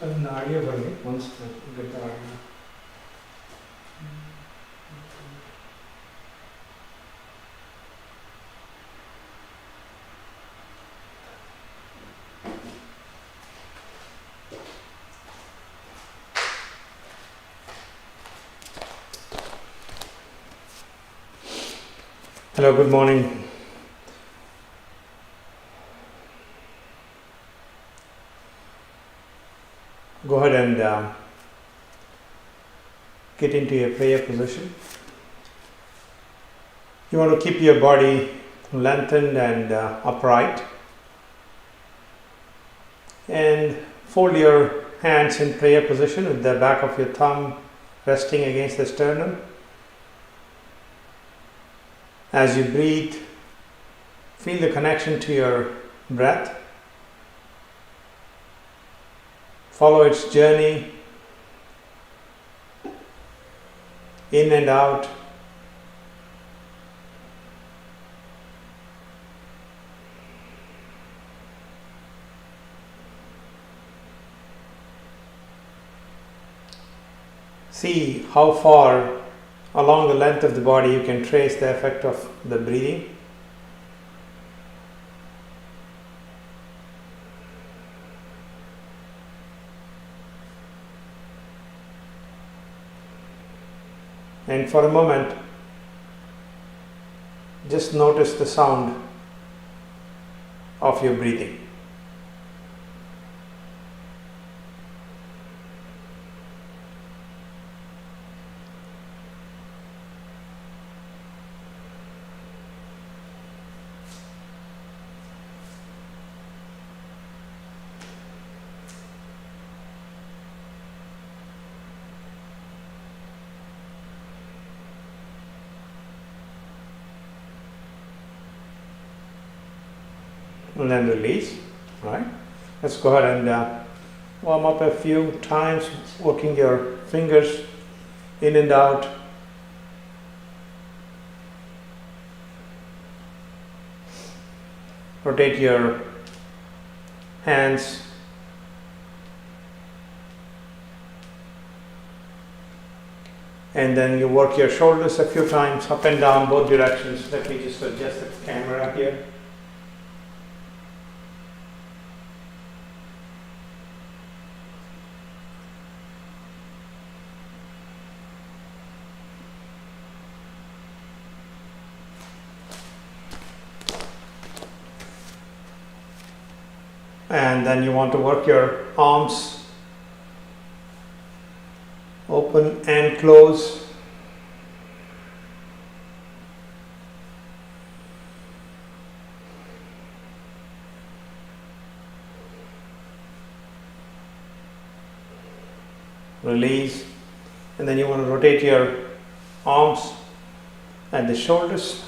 An audio for me once I get the audio. Hello, good morning. Go ahead and get into a prayer position. You want to keep your body lengthened and upright, and fold your hands in prayer position with the back of your thumb resting against the sternum. As you breathe, feel the connection to your breath. Follow its journey in and out. See how far along the length of the body you can trace the effect of the breathing. And for a moment, just notice the sound of your breathing. And then release. Right? Let's go ahead and warm up a few times, working your fingers in and out. Rotate your hands. And then you work your shoulders a few times up and down both directions. Let me just adjust the camera here. And then you want to work your arms open and close. Release. And then you want to rotate your arms at the shoulders.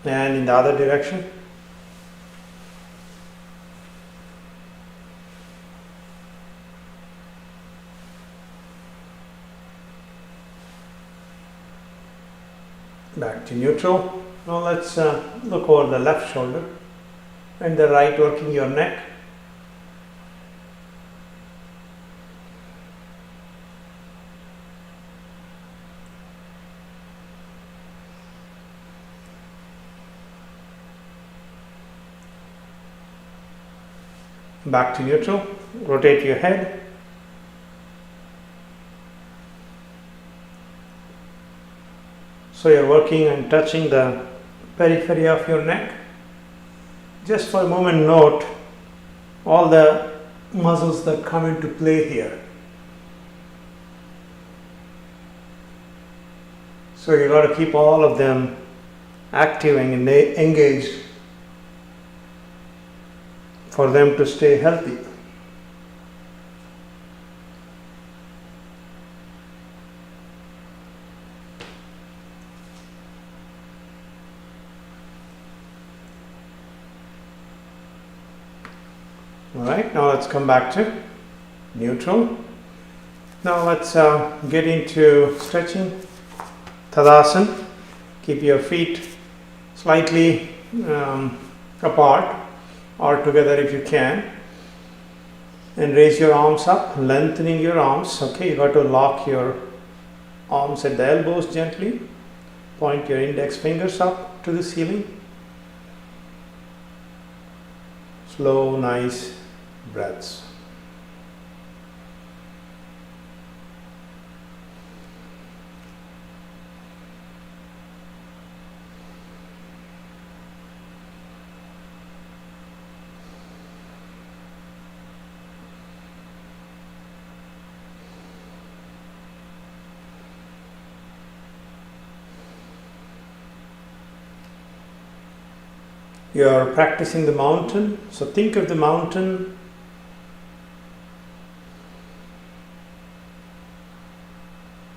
And in the other direction. Back to neutral. Now let's look over the left shoulder and the right, working your neck. Back to neutral. Rotate your head. So you're working and touching the periphery of your neck. Just for a moment, note all the muscles that come into play here. So you got to keep all of them active and engaged for them to stay healthy. Alright, now let's come back to neutral. Now let's get into stretching. Tadasana. Keep your feet slightly apart or together if you can, and raise your arms up, lengthening your arms. Okay, you got to lock your arms at the elbows gently. Point your index fingers up to the ceiling. Slow, nice breaths. You are practicing the mountain, so think of the mountain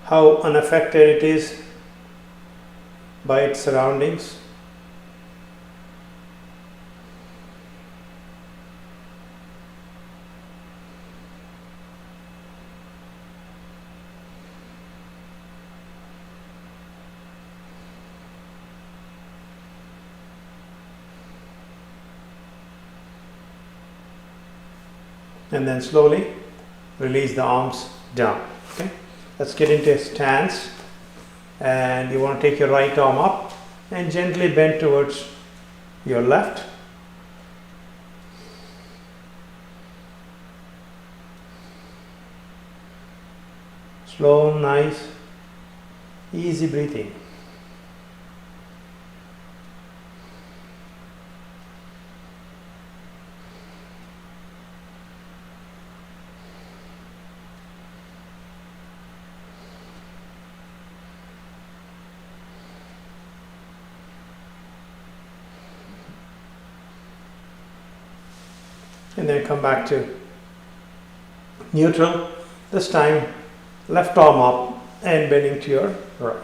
how unaffected it is by its surroundings. And then slowly release the arms down. Okay, let's get into a stance, and you want to take your right arm up and gently bend towards your left. Slow, nice, easy breathing. And then come back to neutral. This time, left arm up and bending to your right.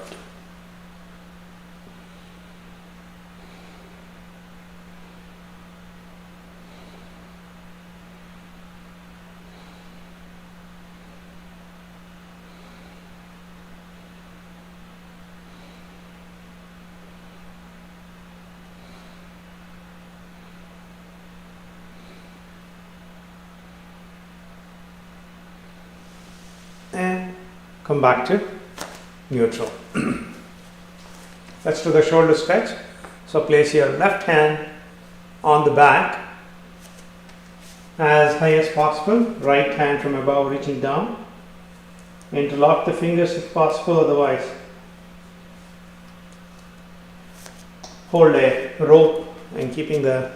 And come back to neutral. Let's do the shoulder stretch. So place your left hand on the back as high as possible, right hand from above reaching down. Interlock the fingers if possible, otherwise hold a rope and keeping the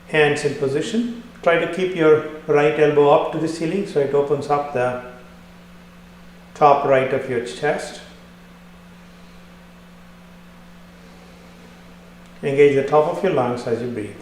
hands in position. Try to keep your right elbow up to the ceiling so it opens up the top right of your chest. Engage the top of your lungs as you breathe.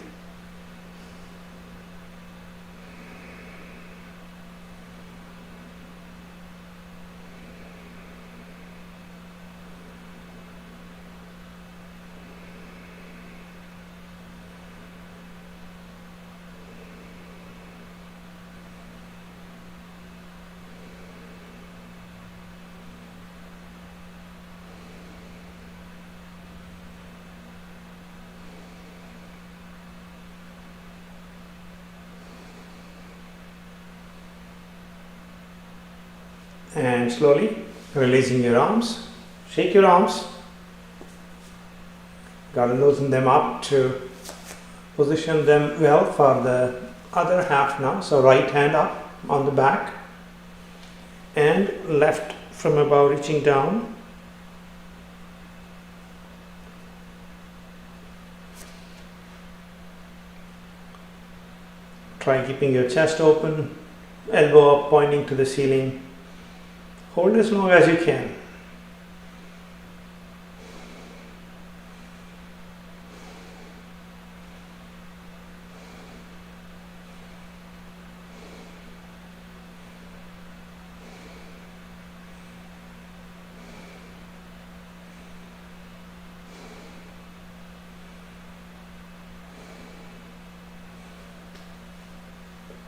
And slowly releasing your arms. Shake your arms. Got to loosen them up to position them well for the other half now. So right hand up on the back and left from above reaching down. Try keeping your chest open, elbow up pointing to the ceiling. Hold as long as you can.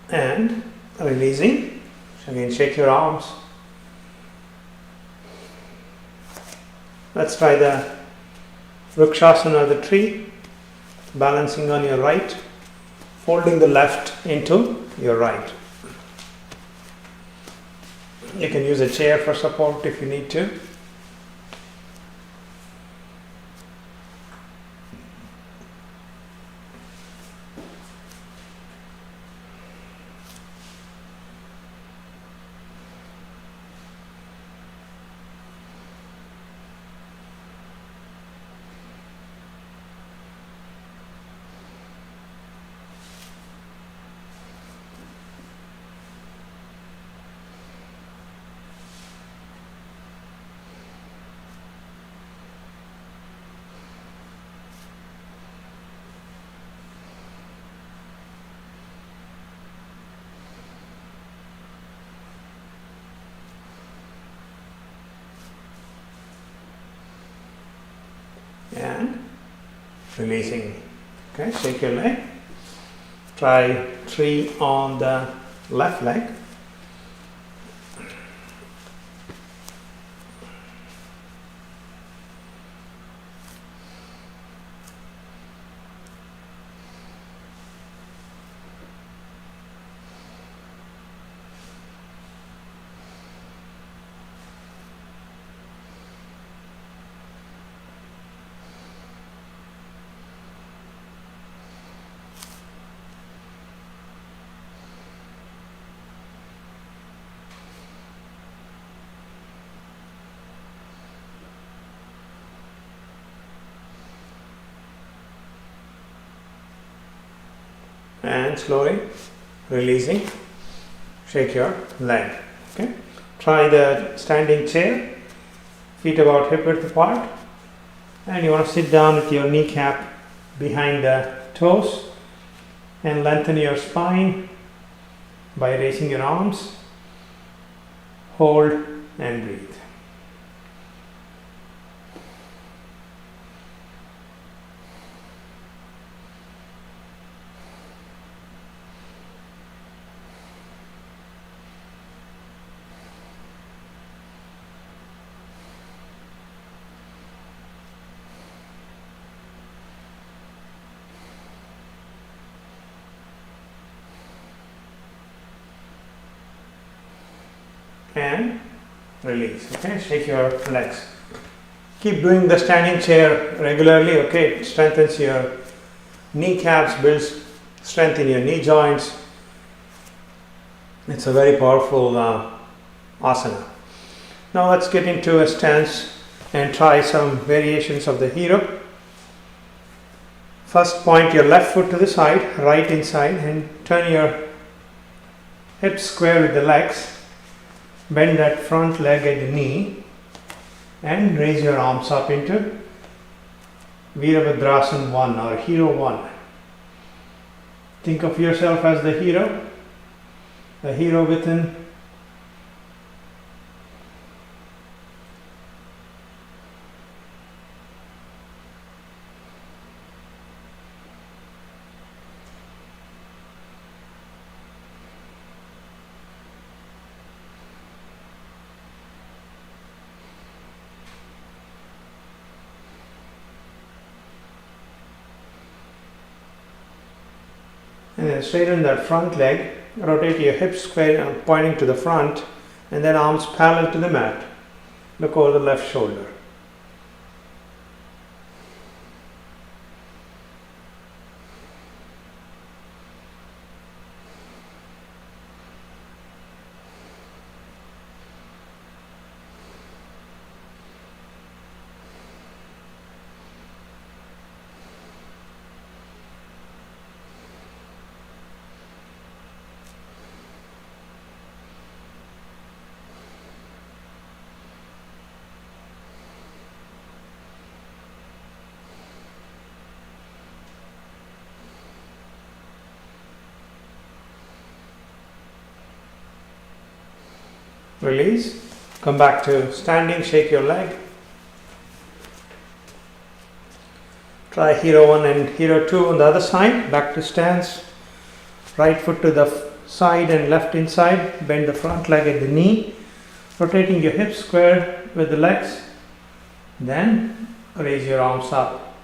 And releasing. Again, shake your arms. Let's try the Vrikshasana, the tree. balancing on your right, folding the left into your right. You can use a chair for support if you need to. And releasing. Okay, shake your leg. Try 3 on the left leg. And slowly releasing, shake your leg. Okay. Try the standing chair, feet about hip width apart, and you want to sit down with your kneecap behind the toes and lengthen your spine by raising your arms. Hold and breathe. And release. Okay, shake your legs. Keep doing the standing chair regularly. Okay, it strengthens your kneecaps, builds strength in your knee joints. It's a very powerful asana. Now let's get into a stance and try some variations of the hero. First, point your left foot to the side, right inside, and turn your hips square with the legs. Bend that front leg at the knee and raise your arms up into Virabhadrasana 1 or Hero 1. Think of yourself as the hero within. And then straighten that front leg, rotate your hips square pointing to the front, and then arms parallel to the mat. Look over the left shoulder. Release. Come back to standing, shake your leg. Try Hero 1 and Hero 2 on the other side. Back to stance. Right foot to the side and left inside. Bend the front leg at the knee. Rotating your hips square with the legs. Then raise your arms up.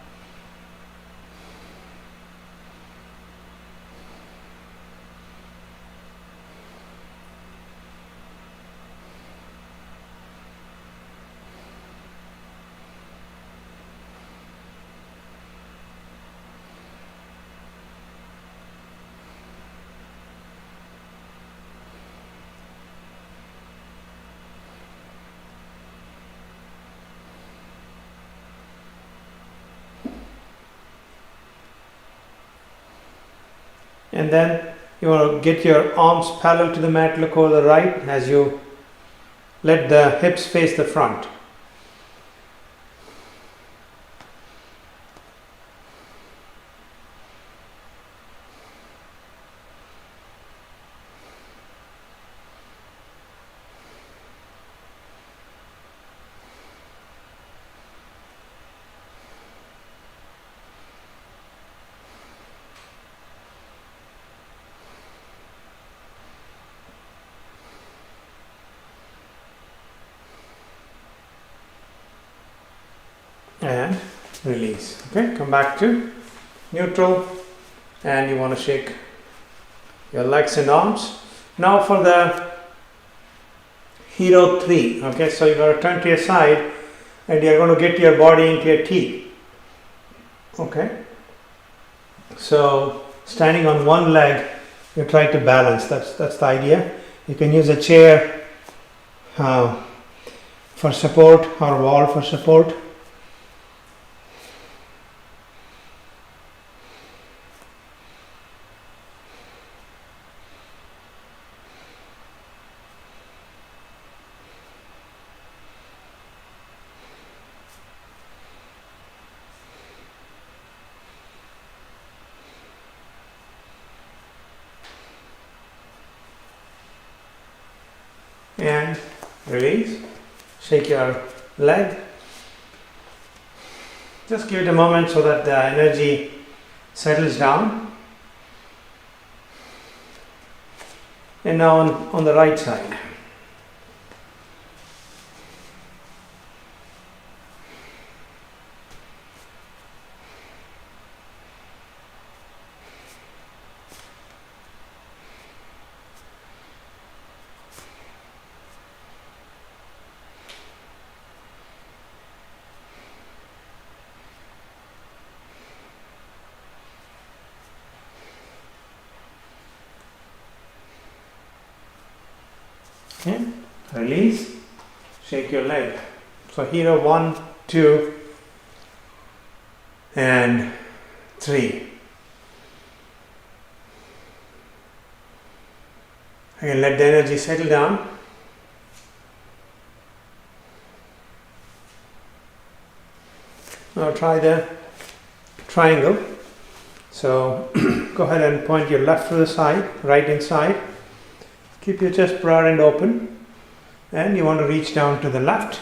and then you want to get your arms parallel to the mat, look over the right as you let the hips face the front. And release. Okay, come back to neutral, and you want to shake your legs and arms. Now for the hero 3. Okay, so you're going to turn to your side and you're going to get your body into your T. Okay, so standing on one leg, you try to balance. That's the idea. You can use a chair for support or wall for support. And release. Shake your leg. Just give it a moment so that the energy settles down. And now on the right side. Okay, release, shake your leg. So here are 1, 2, and 3. Again, let the energy settle down. Now try the triangle. So go ahead and point your left to the side, right inside. Keep your chest broad and open, and you want to reach down to the left.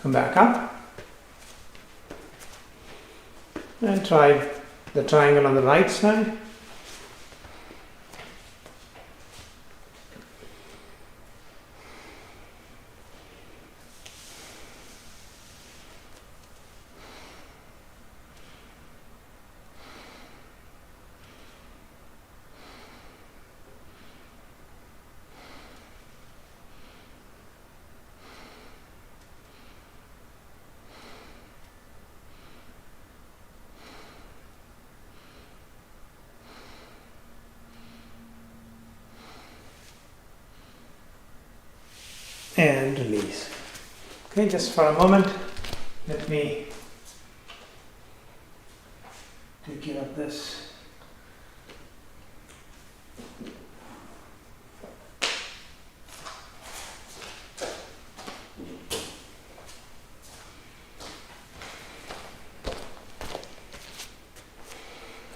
Come back up and try the triangle on the right side. And release. Okay, just for a moment, let me take care of this.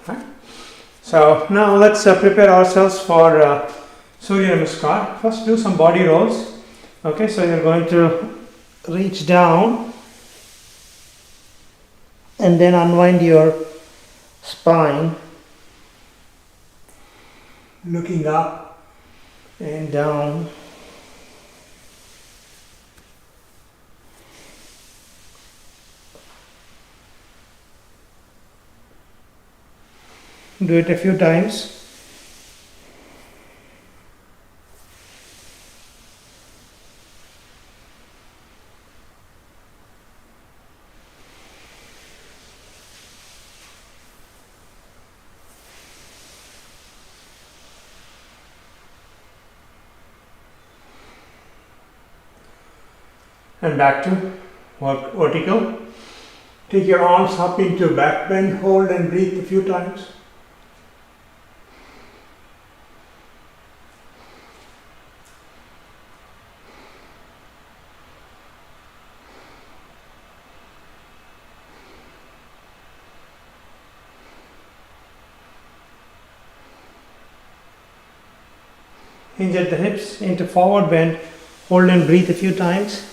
Right. So now let's prepare ourselves for Surya Namaskar. First do some body rolls. Okay, so you're going to reach down and then unwind your spine, looking up and down. Do it a few times. And back to vertical. Take your arms up into back bend, hold and breathe a few times. Hinge at the hips into forward bend, hold and breathe a few times.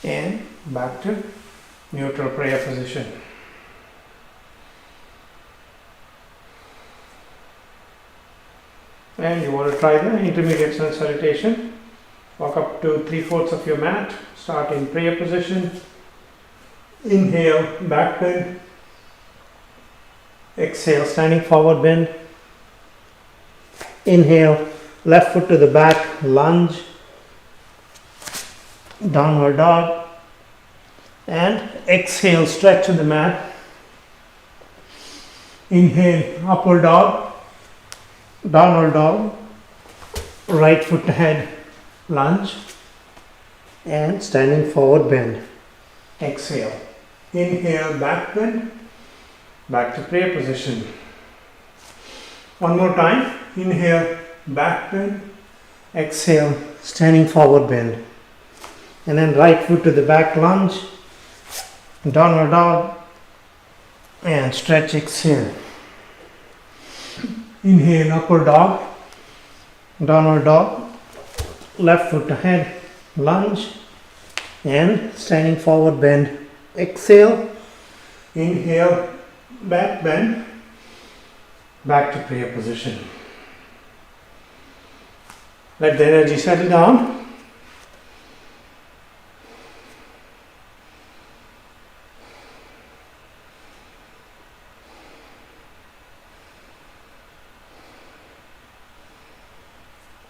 And back to neutral prayer position. And you want to try the intermediate sun salutation. Walk up to 3/4 of your mat. Start in prayer position. Inhale, back bend. Exhale, standing forward bend. Inhale, left foot to the back, lunge. Downward dog. And exhale, stretch to the mat. Inhale, upward dog. Downward dog. Right foot ahead, lunge. And standing forward bend. Exhale. Inhale, back bend. Back to prayer position. One more time. Inhale, back bend. Exhale, standing forward bend. And then right foot to the back, lunge. Downward dog. And stretch, exhale. Inhale, upward dog. Downward dog. Left foot ahead, lunge. And standing forward bend. Exhale. Inhale, back bend. Back to prayer position. Let the energy settle down.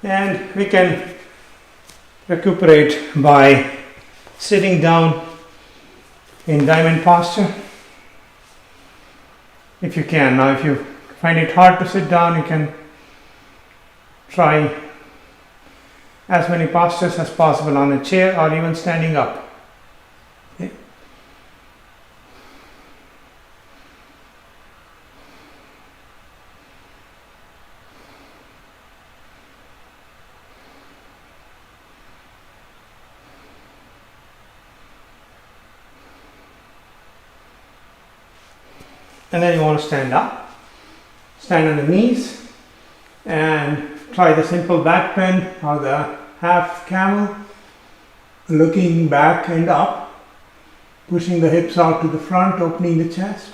And we can recuperate by sitting down in diamond posture if you can. Now if you find it hard to sit down, you can try as many postures as possible on a chair or even standing up. Okay. And then you want to stand up, stand on the knees and try the simple back bend or the half camel, looking back and up, pushing the hips out to the front, opening the chest.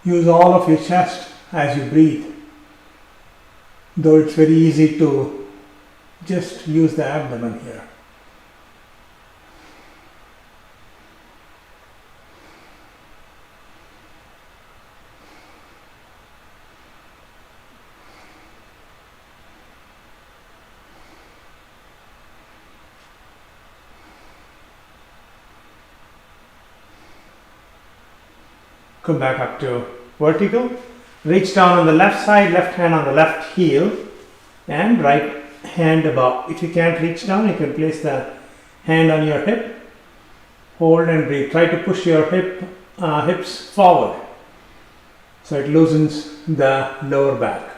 Use all of your chest as you breathe, though it's very easy to just use the abdomen here. Come back up to vertical. Reach down on the left side, left hand on the left heel and right hand above. If you can't reach down, you can place the hand on your hip. Hold and breathe. Try to push your hips forward so it loosens the lower back.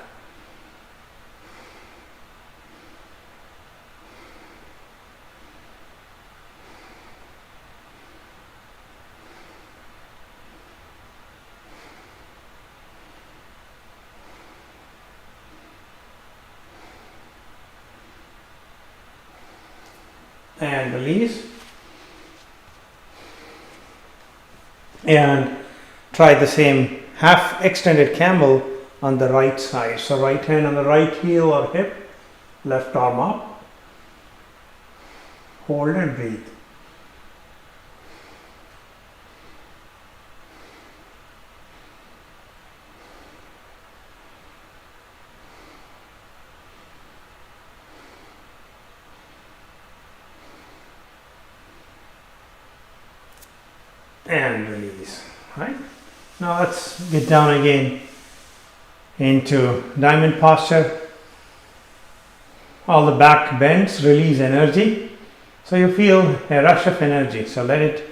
and release. And try the same half extended camel on the right side. So right hand on the right heel or hip, left arm up. Hold and breathe. And release. Right? Now let's get down again into diamond posture. All the back bends, release energy. So you feel a rush of energy. So let it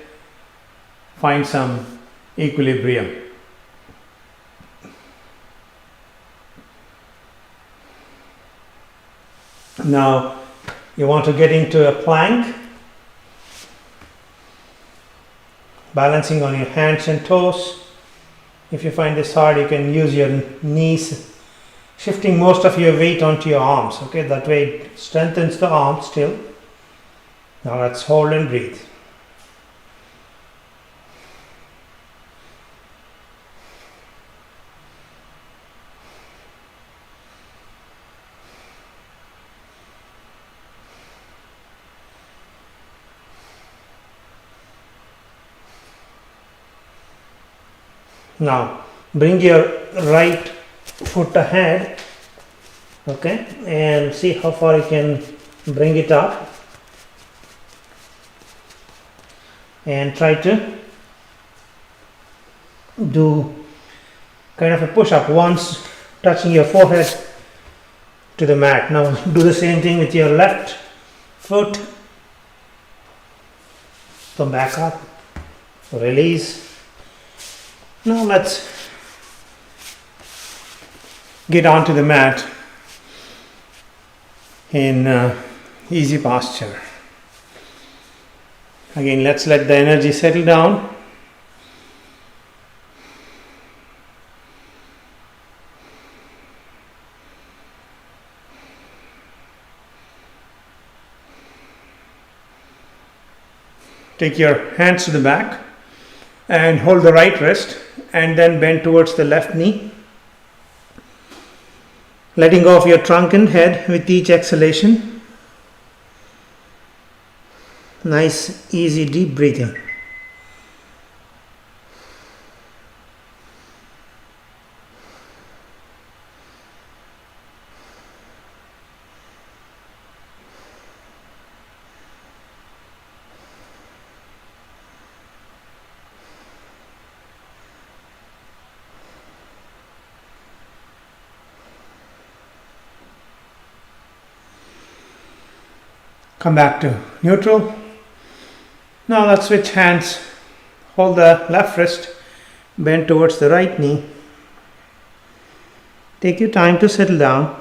find some equilibrium. Now you want to get into a plank. Balancing on your hands and toes. If you find this hard, you can use your knees, shifting most of your weight onto your arms. Okay, that way it strengthens the arms still. Now let's hold and breathe. Now bring your right foot ahead, okay, and see how far you can bring it up, and try to do kind of a push-up once touching your forehead to the mat. Now do the same thing with your left foot. Come back up, release. Now let's get onto the mat in easy posture. Again, let's let the energy settle down. Take your hands to the back and hold the right wrist and then bend towards the left knee. Letting go of your trunk and head with each exhalation. Nice, easy, deep breathing. Come back to neutral. Now let's switch hands. Hold the left wrist, bend towards the right knee. Take your time to settle down.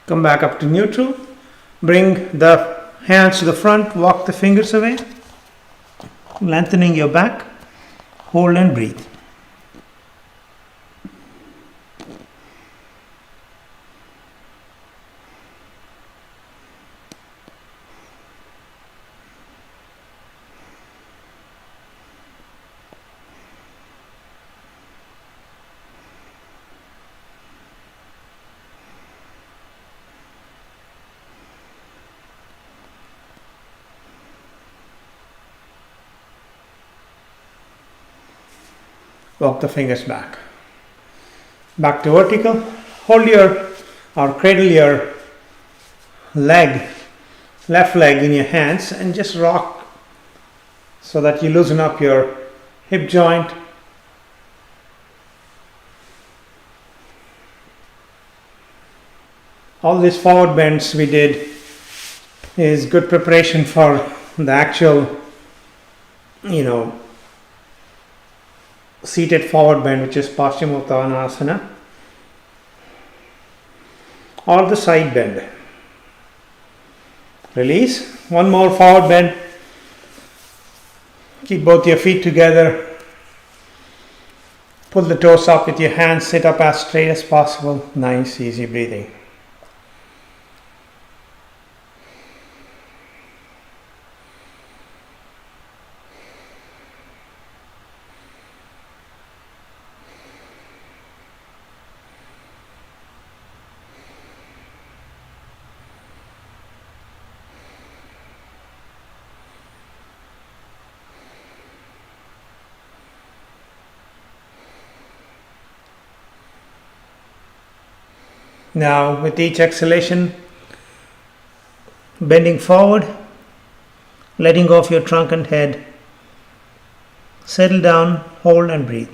Come back up to neutral. Bring the hands to the front, walk the fingers away, lengthening your back. Hold and breathe. Walk the fingers back. Back to vertical. Hold your or cradle your leg, left leg in your hands and just rock so that you loosen up your hip joint. All these forward bends we did is good preparation for the actual, seated forward bend, which is Paschimottanasana, or the side bend. Release. One more forward bend. Keep both your feet together. Pull the toes up with your hands. Sit up as straight as possible. Nice, easy breathing. Now, with each exhalation, bending forward, letting go of your trunk and head, settle down, hold and breathe.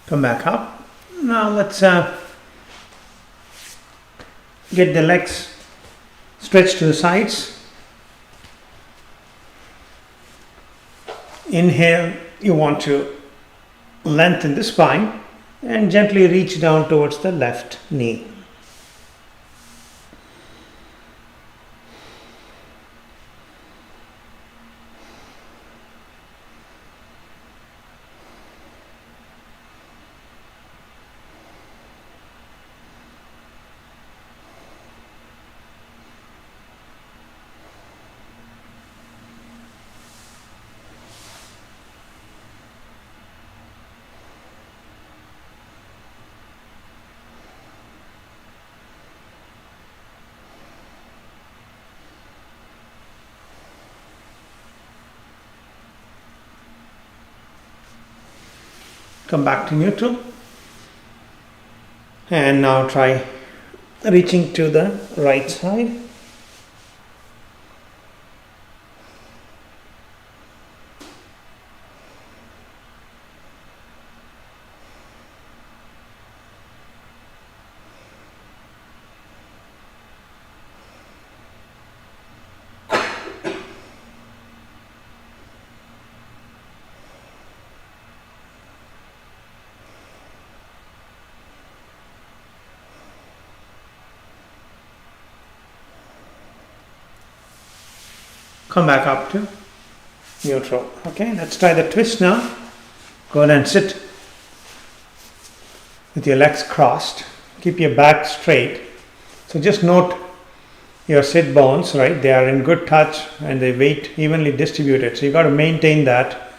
Come back up. Now let's get the legs stretched to the sides. Inhale, you want to lengthen the spine and gently reach down towards the left knee. Come back to neutral. And now try reaching to the right side. Come back up to neutral. Okay, let's try the twist now. Go ahead and sit with your legs crossed. Keep your back straight. So just note your sit bones, right? They are in good touch and they weight evenly distributed. So you got to maintain that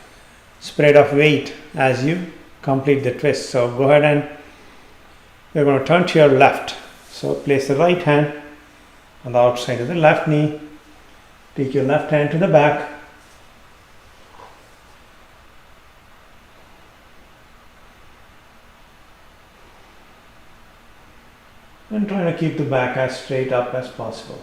spread of weight as you complete the twist. So go ahead and you're going to turn to your left. So place the right hand on the outside of the left knee. Take your left hand to the back. And try to keep the back as straight up as possible.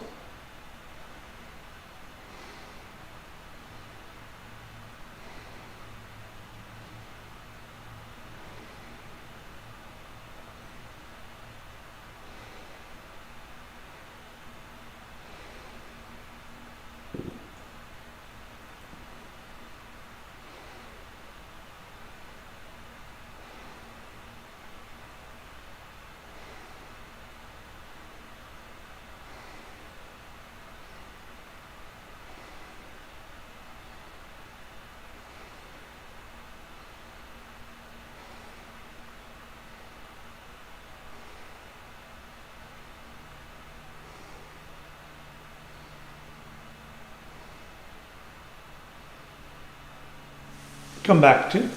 Come back to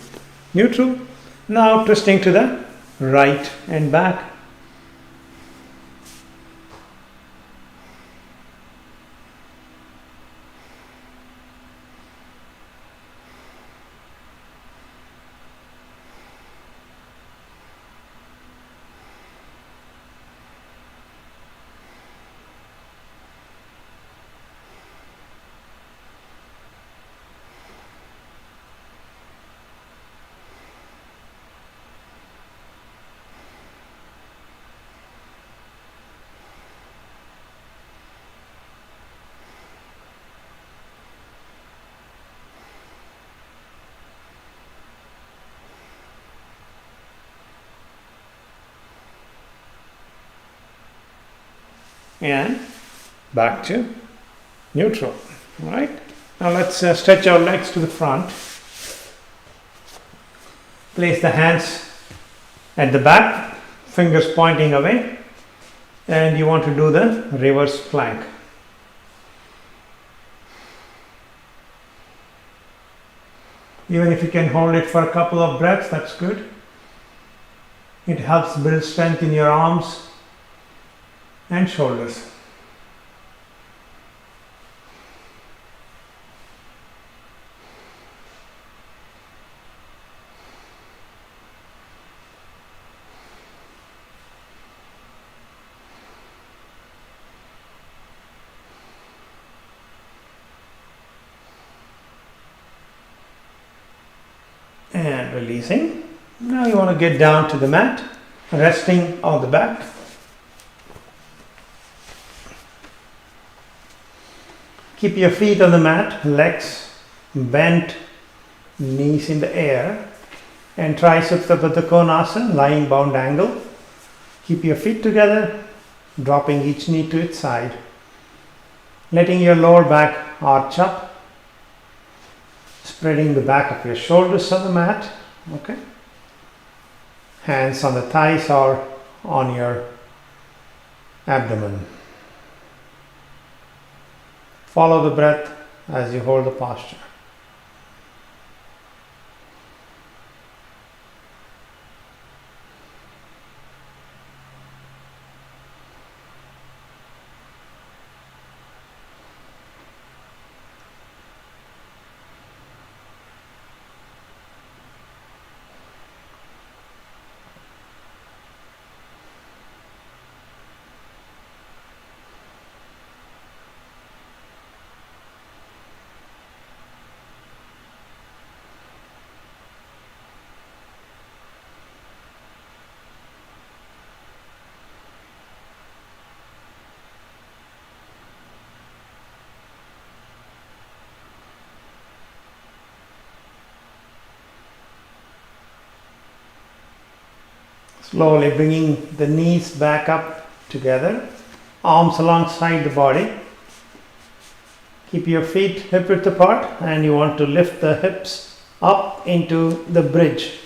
neutral. Now twisting to the right and back. and back to neutral. All right. Now let's stretch our legs to the front. Place the hands at the back, fingers pointing away, and you want to do the reverse plank. Even if you can hold it for a couple of breaths, that's good. It helps build strength in your arms and shoulders. And releasing. Now you want to get down to the mat, resting on the back. Keep your feet on the mat, legs bent, knees in the air, and triceps up at the Konasana, lying bound angle. Keep your feet together, dropping each knee to its side, letting your lower back arch up. Spreading the back of your shoulders on the mat, okay? Hands on the thighs or on your abdomen. Follow the breath as you hold the posture. Slowly bringing the knees back up together, arms alongside the body. Keep your feet hip width apart, and you want to lift the hips up into the bridge.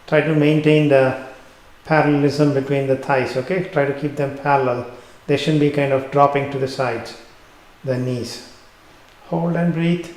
Try to maintain the parallelism between the thighs, okay? Try to keep them parallel. They shouldn't be kind of dropping to the sides, the knees. Hold and breathe.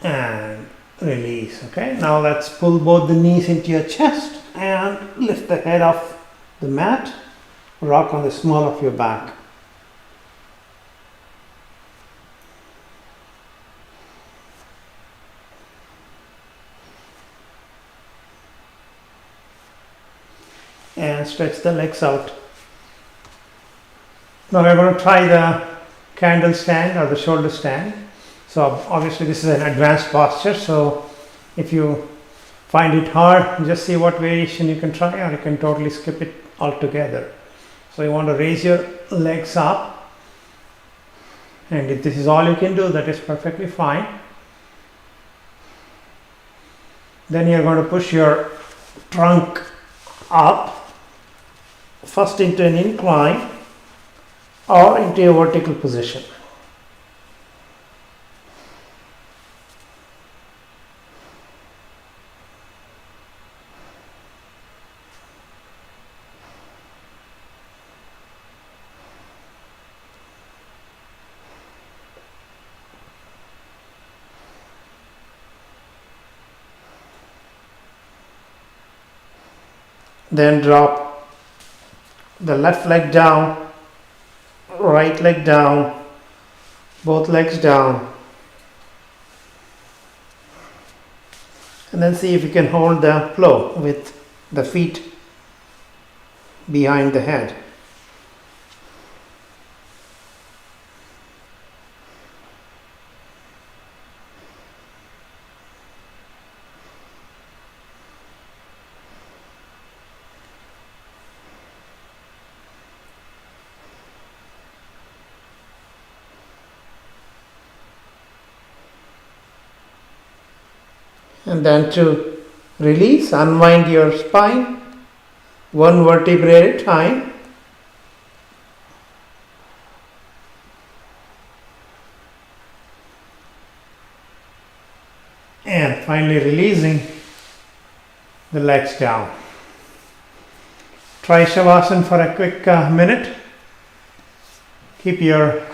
And release. Okay, now let's pull both the knees into your chest and lift the head off the mat. Rock on the small of your back. And stretch the legs out. Now we're going to try the candle stand or the shoulder stand. So obviously this is an advanced posture, so if you find it hard, just see what variation you can try, or you can totally skip it altogether. So you want to raise your legs up, and if this is all you can do, that is perfectly fine. Then you're going to push your trunk up, first into an incline or into a vertical position. Then drop the left leg down, right leg down, both legs down. And then see if you can hold the flow with the feet behind the head. And then to release, unwind your spine, one vertebrae at a time. And finally releasing the legs down. Try Shavasana for a quick minute. Keep your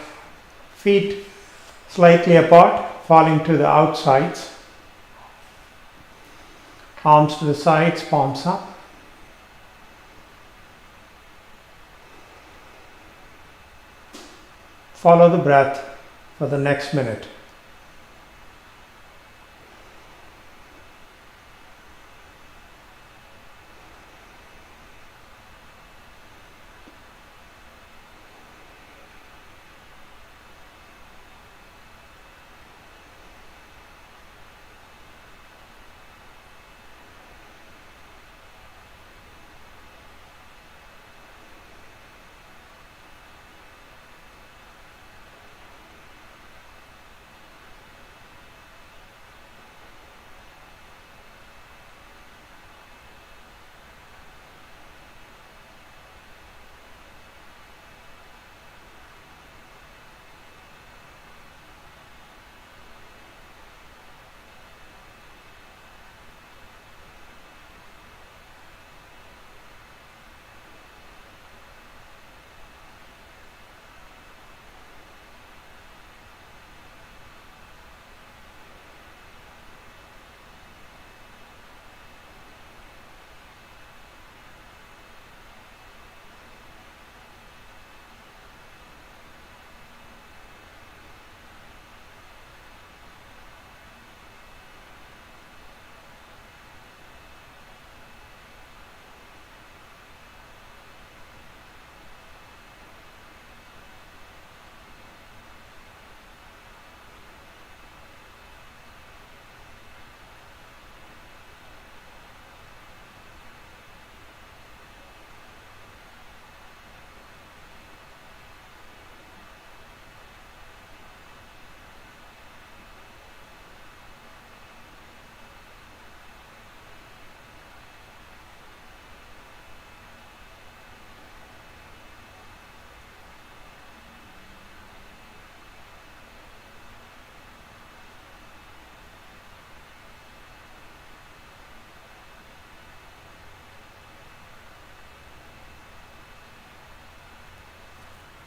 feet slightly apart, falling to the outsides. Palms to the sides, palms up. Follow the breath for the next minute.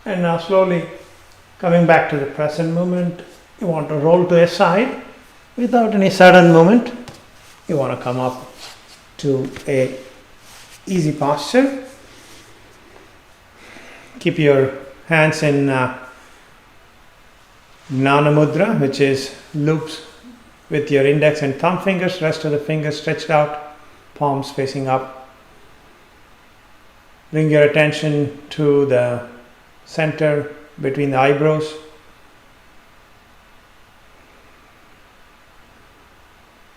And now slowly coming back to the present moment, you want to roll to a side without any sudden movement. You want to come up to a easy posture. Keep your hands in Gnana Mudra, which is loops with your index and thumb fingers, rest of the fingers stretched out, palms facing up. Bring your attention to the center between the eyebrows.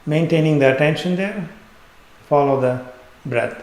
Maintaining the attention there, follow the breath.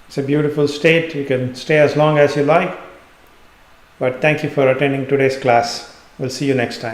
It's a beautiful state. You can stay as long as you like. But thank you for attending today's class. We'll see you next time.